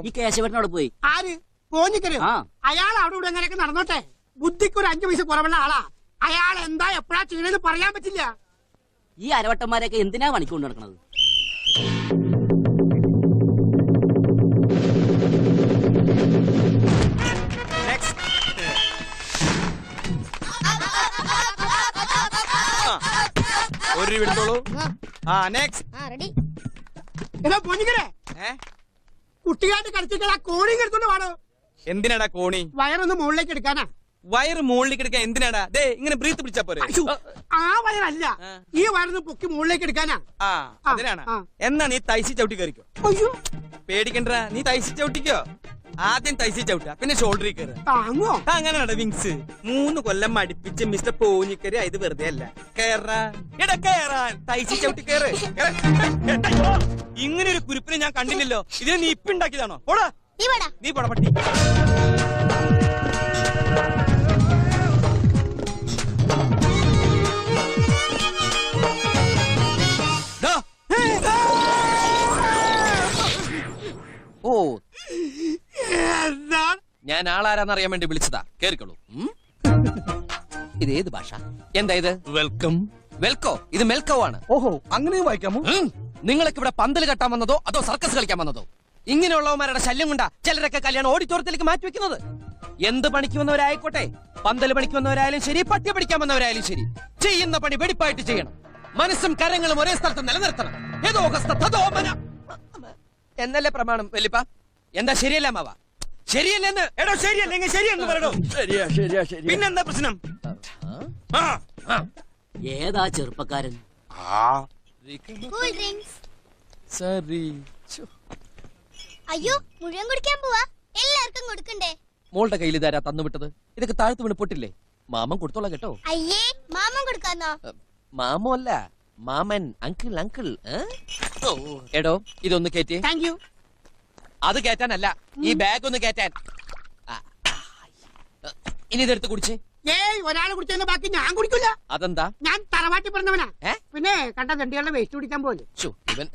ഈ കേശവനോട് പോയി ആര് പോഞ്ഞിക്കരയോ? അയാൾ അവിടെ ഇവിടെ എങ്ങനെയൊക്കെ നടന്നോട്ടെ. ബുദ്ധിക്ക് ഒരു 5 പൈസ കുറവുള്ള ആളാ. അയാൾ എന്താ എപ്പോഴാ ചെയ്യണെന്ന് പറയാൻ പറ്റില്ല. ഈ അരവട്ടന്മാരെയൊക്കെ എന്തിനാ പണിക്കൊണ്ട് നടക്കണത്? ഒരു എടുത്തോളൂ. പോഞ്ഞിക്കരേ, കുട്ടികാട്ട് കളിച്ചിട്ട് ആ കോണി എടുത്തോണ്ട് പാടോ. എന്തിനാടാ കോണി? വയറൊന്ന് മുകളിലേക്ക് എടുക്കാനാ. വയറ് മുകളിലേക്ക് എടുക്കാൻ എന്തിനാടാ? ദേ ഇങ്ങനെ ബ്രീത്ത് പിടിച്ചാ പോരെ. ആ വയറല്ല, ഈ വയറൊന്ന് പൊക്കി മുകളിലേക്ക് എടുക്കാനാ. അതിനാണ്. എന്നാ നീ തൈസി ചവിട്ടി കയറിക്കോ. പേടിക്കണ്ട, നീ തൈസി ചവിട്ടിക്കോ. ആദ്യം തൈസി ചവിട്ടാ, പിന്നെ ഷോൾഡറിൽ കയറുക. അങ്ങനെയാണ് വിങ്സ്. 3 കൊല്ലം അടുപ്പിച്ച് മിസ്റ്റർ പോഞ്ഞിക്കര് ഇത് വെറുതെ അല്ല. കേറാൻ തൈസി ചവിട്ടി കയറ്. ഇങ്ങനെ ഒരു കുരിപ്പിനെ ഞാൻ കണ്ടില്ലല്ലോ. ഇതിനെ നീ ഇപ്പിണ്ടാക്കിയതാണോ? പോടാ നീ പോടാ പട്ടി. ഓ, ഞാൻ ആളാരാന്നറിയാൻ വേണ്ടി വിളിച്ചതാ. കേറിക്കോളൂ. ഇതേത് ഭാഷ? എന്താ ഇത്? വെൽക്കം. വെൽക്കോ? ഇത് മെൽക്കോ ആണ്. ഓഹോ, അങ്ങനെ വായിക്കാമോ? നിങ്ങൾക്ക് ഇവിടെ പന്തൽ കെട്ടാൻ വന്നതോ അതോ സർക്കസ് കളിക്കാൻ വന്നതോ? ഇങ്ങനെയുള്ളവന്മാരുടെ ശല്യം കൊണ്ടാ ചിലരൊക്കെ കല്യാണം ഓഡിറ്റോറിയത്തിലേക്ക് മാറ്റിവെക്കുന്നത്. എന്ത് പണിക്ക് വന്നവരായിക്കോട്ടെ, പന്തൽ പണിക്ക് വന്നവരായാലും ശരി, പട്ടി പഠിക്കാൻ വന്നവരായാലും ശരി, ചെയ്യുന്ന പണി വെടിപ്പായിട്ട് ചെയ്യണം. മനസ്സും കരങ്ങളും ഒരേ സ്ഥലത്ത് നിലനിർത്തണം. എന്നല്ലേ പ്രമാണം വെല്ലിപ്പ? എന്താ ശരിയല്ല മാവ? ശരിയല്ലെന്ന്. എടോ ശരിയല്ലെങ്കിൽ ശരിയെന്ന് പറയടോ. പിന്നെന്താ പ്രശ്നം? ഏതാ ചെറുപ്പക്കാരൻ? അയ്യോ, മുഴുവൻ കുടിക്കാൻ പോവാ. എല്ലാവർക്കും കൊടുക്കണ്ടേ? മോളുടെ കയ്യിൽ ഇതാരാ തന്നുവിട്ടത്? ഇതൊക്കെ താഴ്ത്തു വീണ് പൊട്ടില്ലേ? മാമൻ കൊടുത്തോളാം കേട്ടോ. അയ്യേ, മാമൻ കൊടുക്കാന്നോ? മാമോ അല്ല, മാമൻ. Uncle uncle. എടോ ഇതൊന്ന് കേറ്റി. Thank you. അത് കേറ്റാനല്ല, ഈ ബാഗ് ഒന്ന് കേറ്റാൻ. ഇനി ഇതെടുത്ത് കുടിച്ചേ. ഏയ്, ഒരാൾ കുടിച്ചതിന്റെ ബാക്കി ഞാൻ കുടിക്കില്ല. അതെന്താ? ഞാൻ തറവാട്ടി പറഞ്ഞവനാ. പിന്നെ കണ്ട തെണ്ടികളുടെ വേസ്റ്റ് കുടിക്കാൻ പോലെ. ഇവൻ